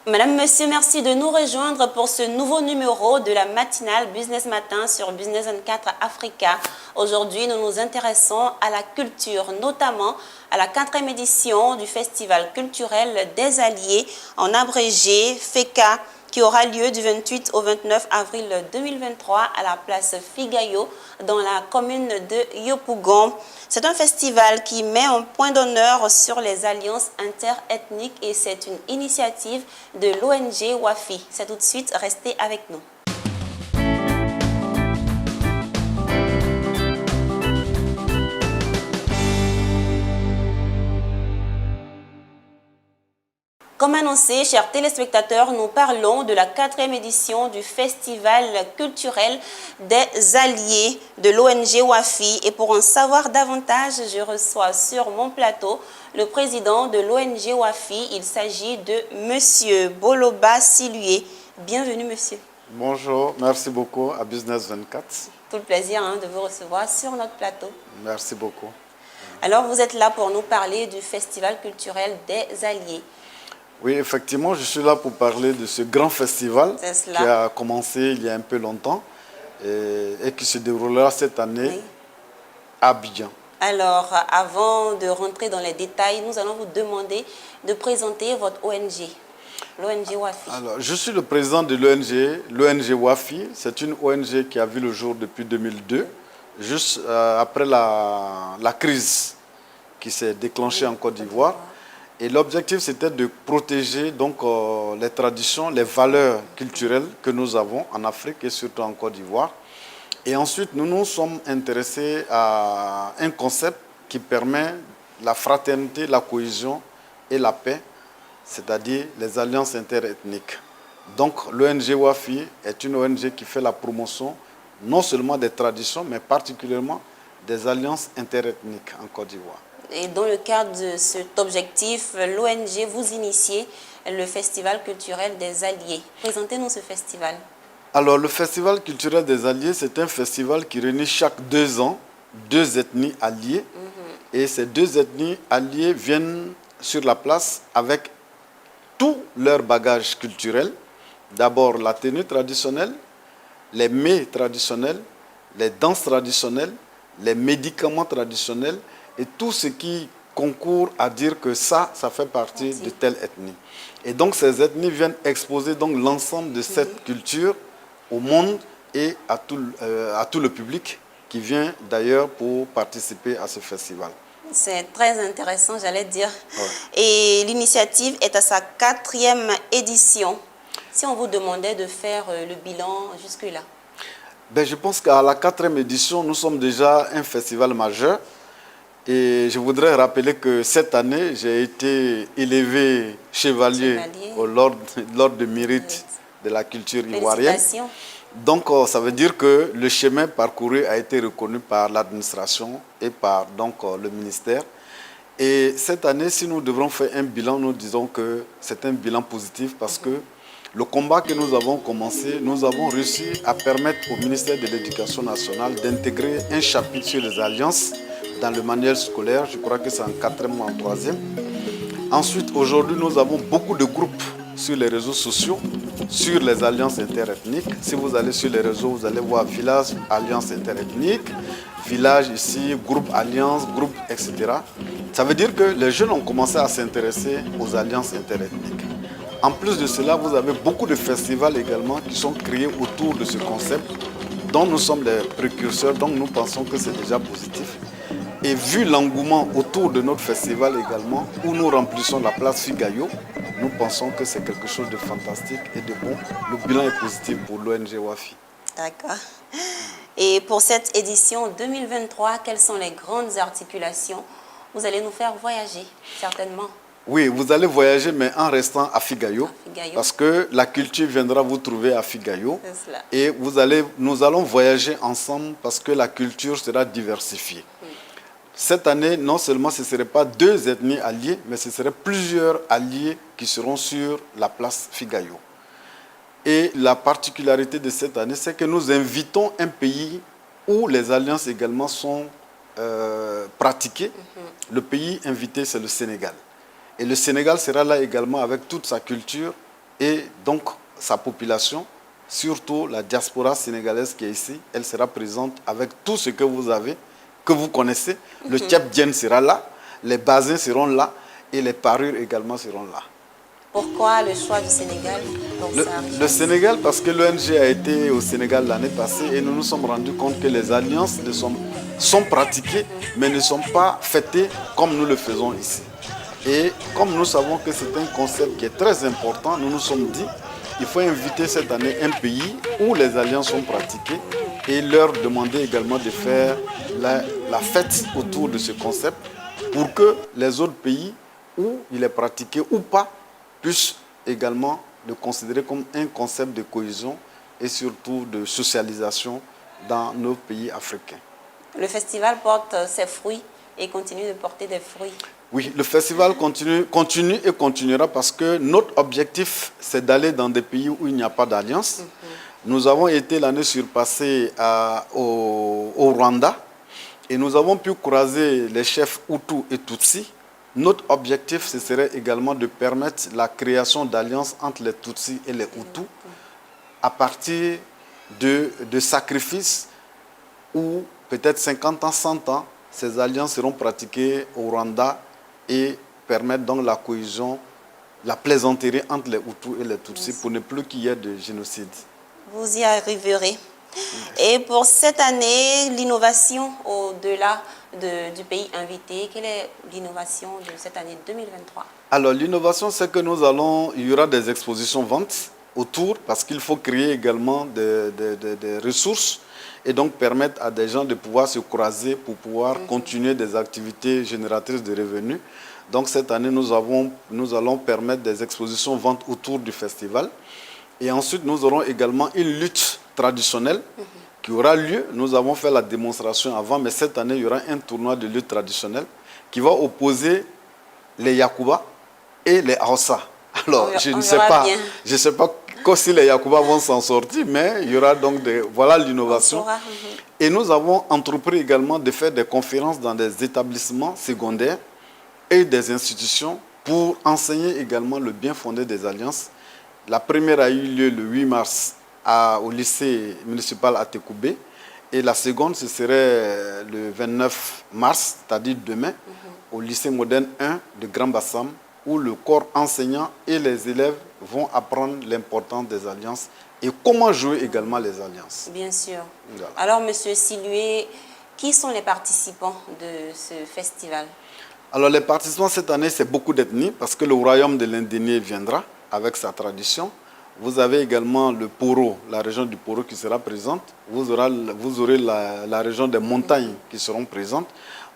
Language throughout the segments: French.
Madame, monsieur, merci de nous rejoindre pour ce nouveau numéro de la matinale Business Matin sur Business 24 Africa. Aujourd'hui, nous nous intéressons à la culture, notamment à la 4e édition du Festival culturel des Alliés, en abrégé FECA, qui aura lieu du 28 au 29 avril 2023 à la place Figayo dans la commune de Yopougon. C'est un festival qui met un point d'honneur sur les alliances interethniques et c'est une initiative de l'ONG WAFI. C'est tout de suite, restez avec nous. Comme annoncé, chers téléspectateurs, nous parlons de la 4e édition du Festival culturel des Alliés de l'ONG WAFI. Et pour en savoir davantage, je reçois sur mon plateau le président de l'ONG WAFI. Il s'agit de Monsieur Boloba Silué. Bienvenue, monsieur. Bonjour, merci beaucoup à Business 24. Tout le plaisir de vous recevoir sur notre plateau. Merci beaucoup. Alors, vous êtes là pour nous parler du Festival culturel des Alliés. Oui, effectivement, je suis là pour parler de ce grand festival qui a commencé il y a un peu longtemps et qui se déroulera cette année à Abidjan. Alors, avant de rentrer dans les détails, nous allons vous demander de présenter votre ONG, l'ONG WAFI. Alors, je suis le président de l'ONG WAFI. C'est une ONG qui a vu le jour depuis 2002, juste après la crise qui s'est déclenchée en Côte d'Ivoire. Et l'objectif, c'était de protéger donc, les traditions, les valeurs culturelles que nous avons en Afrique et surtout en Côte d'Ivoire. Et ensuite, nous nous sommes intéressés à un concept qui permet la fraternité, la cohésion et la paix, c'est-à-dire les alliances interethniques. Donc, l'ONG WAFI est une ONG qui fait la promotion non seulement des traditions, mais particulièrement des alliances interethniques en Côte d'Ivoire. Et dans le cadre de cet objectif, l'ONG vous initiez le Festival culturel des Alliés. Présentez-nous ce festival. Alors, le Festival culturel des Alliés, c'est un festival qui réunit chaque 2 ans 2 ethnies alliées. Et ces 2 ethnies alliées viennent sur la place avec tout leur bagage culturel. D'abord, la tenue traditionnelle, les mets traditionnels, les danses traditionnelles, les médicaments traditionnels, et tout ce qui concourt à dire que ça fait partie de telle ethnie. Et donc ces ethnies viennent exposer l'ensemble de cette culture au monde et à tout le public qui vient d'ailleurs pour participer à ce festival. C'est très intéressant, j'allais dire. Ouais. Et l'initiative est à sa 4e édition. Si on vous demandait de faire le bilan jusque-là? Je pense qu'à la 4e édition, nous sommes déjà un festival majeur. Et je voudrais rappeler que cette année, j'ai été élevé chevalier au l'ordre de mérite de la culture ivoirienne. Donc, ça veut dire que le chemin parcouru a été reconnu par l'administration et par le ministère. Et cette année, si nous devrons faire un bilan, nous disons que c'est un bilan positif parce que le combat que nous avons commencé, nous avons réussi à permettre au ministère de l'Éducation nationale d'intégrer un chapitre sur les alliances dans le manuel scolaire. Je crois que c'est en 4e ou en 3e. Ensuite, aujourd'hui, nous avons beaucoup de groupes sur les réseaux sociaux, sur les alliances interethniques. Si vous allez sur les réseaux, vous allez voir village, alliance interethnique, village ici, groupe alliance, groupe, etc. Ça veut dire que les jeunes ont commencé à s'intéresser aux alliances interethniques. En plus de cela, vous avez beaucoup de festivals également qui sont créés autour de ce concept, dont nous sommes les précurseurs, donc nous pensons que c'est déjà positif. Et vu l'engouement autour de notre festival également, où nous remplissons la place Figayo, nous pensons que c'est quelque chose de fantastique et de bon. Le bilan est positif pour l'ONG WAFI. D'accord. Et pour cette édition 2023, quelles sont les grandes articulations? Vous allez nous faire voyager, certainement. Oui, vous allez voyager, mais en restant à Figayo, parce que la culture viendra vous trouver à Figayo. Et nous allons voyager ensemble parce que la culture sera diversifiée. Cette année, non seulement ce ne seraient pas 2 ethnies alliées, mais ce seraient plusieurs alliés qui seront sur la place Figayo. Et la particularité de cette année, c'est que nous invitons un pays où les alliances également sont pratiquées. Le pays invité, c'est le Sénégal. Et le Sénégal sera là également avec toute sa culture Et donc, sa population, surtout la diaspora sénégalaise qui est ici, elle sera présente avec tout ce que vous avez, que vous connaissez. Le tchèp-djen sera là, les basins seront là et les parures également seront là. Pourquoi le choix du Sénégal pour ça? Le Sénégal, parce que l'ONG a été au Sénégal l'année passée et nous nous sommes rendus compte que les alliances sont pratiquées, mais ne sont pas fêtées comme nous le faisons ici. Et comme nous savons que c'est un concept qui est très important, nous nous sommes dit il faut inviter cette année un pays où les alliances sont pratiquées et leur demander également de faire la fête autour de ce concept pour que les autres pays où il est pratiqué ou pas puissent également le considérer comme un concept de cohésion et surtout de socialisation dans nos pays africains. Le festival porte ses fruits et continue de porter des fruits. Oui, le festival continue et continuera parce que notre objectif, c'est d'aller dans des pays où il n'y a pas d'alliance. Nous avons été l'année surpassée au Rwanda et nous avons pu croiser les chefs Hutu et Tutsi. Notre objectif, ce serait également de permettre la création d'alliances entre les Tutsis et les Hutus à partir de sacrifices où peut-être 50 ans, 100 ans, ces alliances seront pratiquées au Rwanda et permettre donc la cohésion, la plaisanterie entre les Hutus et les Tutsis pour ne plus qu'il y ait de génocide. Vous y arriverez. Et pour cette année, l'innovation au-delà du pays invité, quelle est l'innovation de cette année 2023? Alors l'innovation, c'est que il y aura des expositions ventes autour parce qu'il faut créer également des ressources et donc permettre à des gens de pouvoir se croiser pour pouvoir continuer des activités génératrices de revenus. Donc cette année, nous allons permettre des expositions ventes autour du festival. Et ensuite, nous aurons également une lutte traditionnelle qui aura lieu. Nous avons fait la démonstration avant, mais cette année, il y aura un tournoi de lutte traditionnelle qui va opposer les Yakuba et les Hausa. Alors, je ne sais pas si les Yakuba vont s'en sortir, mais il y aura donc voilà l'innovation. Et nous avons entrepris également de faire des conférences dans des établissements secondaires et des institutions pour enseigner également le bien fondé des alliances. La première a eu lieu le 8 mars au lycée municipal à Tekoubé et la seconde, ce serait le 29 mars, c'est-à-dire demain, au lycée moderne 1 de Grand Bassam, où le corps enseignant et les élèves vont apprendre l'importance des alliances et comment jouer également les alliances. Bien sûr. Voilà. Alors, Monsieur Silué, qui sont les participants de ce festival? Alors, les participants cette année, c'est beaucoup d'ethnies parce que le royaume de l'Indénié viendra avec sa tradition. Vous avez également le Poro, la région du Poro qui sera présente. Vous aurez la région des montagnes qui seront présentes.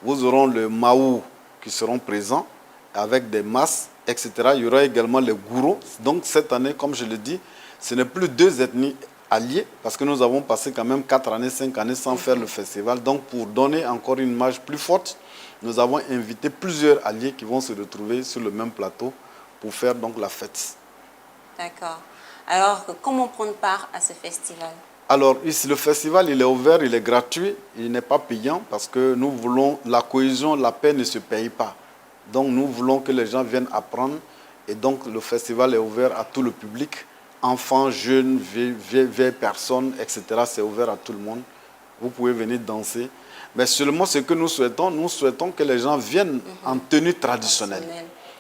Vous aurez le Maou qui seront présents avec des masses, etc. Il y aura également les Gourous. Donc cette année, comme je le dis, ce n'est plus deux ethnies alliées parce que nous avons passé quand même 4 années, 5 années sans faire le festival. Donc pour donner encore une image plus forte, nous avons invité plusieurs alliés qui vont se retrouver sur le même plateau pour faire donc la fête. D'accord. Alors, comment prendre part à ce festival? Alors, ici, le festival, il est ouvert, il est gratuit, il n'est pas payant parce que nous voulons la cohésion, la paix ne se paye pas. Donc, nous voulons que les gens viennent apprendre et donc le festival est ouvert à tout le public, enfants, jeunes, vieilles personnes, etc. C'est ouvert à tout le monde. Vous pouvez venir danser. Mais seulement ce que nous souhaitons que les gens viennent en tenue traditionnelle.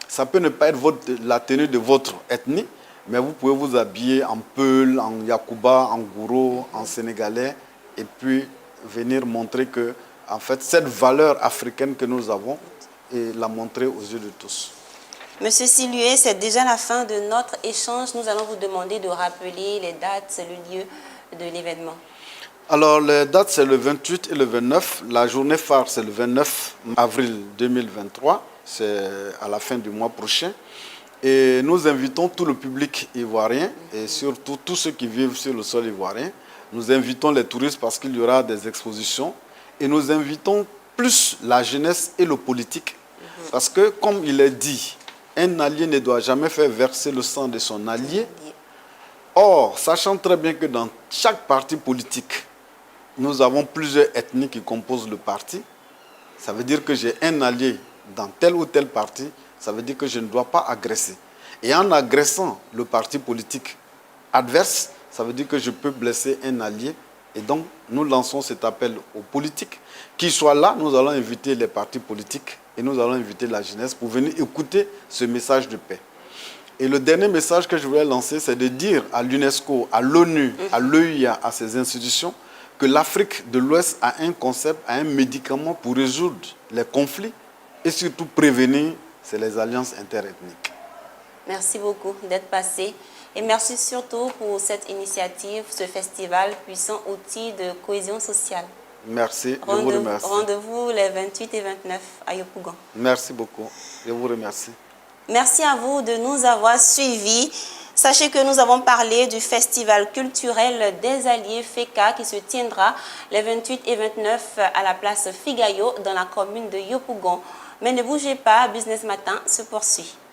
Ça peut ne pas être la tenue de votre ethnie, mais vous pouvez vous habiller en Peul, en Yakuba, en Gouro, en Sénégalais, et puis venir montrer que, en fait, cette valeur africaine que nous avons, et la montrer aux yeux de tous. Monsieur Silué, c'est déjà la fin de notre échange. Nous allons vous demander de rappeler les dates et le lieu de l'événement. Alors, les dates, c'est le 28 et le 29. La journée phare, c'est le 29 avril 2023. C'est à la fin du mois prochain. Et nous invitons tout le public ivoirien et surtout tous ceux qui vivent sur le sol ivoirien. Nous invitons les touristes parce qu'il y aura des expositions. Et nous invitons plus la jeunesse et le politique. Parce que, comme il est dit, un allié ne doit jamais faire verser le sang de son allié. Or, sachant très bien que dans chaque parti politique, nous avons plusieurs ethnies qui composent le parti. Ça veut dire que j'ai un allié dans tel ou tel parti. Ça veut dire que je ne dois pas agresser. Et en agressant le parti politique adverse, ça veut dire que je peux blesser un allié. Et donc, nous lançons cet appel aux politiques. Qu'ils soient là, nous allons inviter les partis politiques et nous allons inviter la jeunesse pour venir écouter ce message de paix. Et le dernier message que je voulais lancer, c'est de dire à l'UNESCO, à l'ONU, à l'EUIA, à ces institutions, que l'Afrique de l'Ouest a un concept, a un médicament pour résoudre les conflits et surtout prévenir, c'est les alliances interethniques. Merci beaucoup d'être passé. Et merci surtout pour cette initiative, ce festival, puissant outil de cohésion sociale. Merci, je vous remercie. Rendez-vous les 28 et 29 à Yopougon. Merci beaucoup, je vous remercie. Merci à vous de nous avoir suivis. Sachez que nous avons parlé du festival culturel des Alliés FECA qui se tiendra les 28 et 29 à la place Figayo dans la commune de Yopougon. Mais ne bougez pas, Business Matin se poursuit.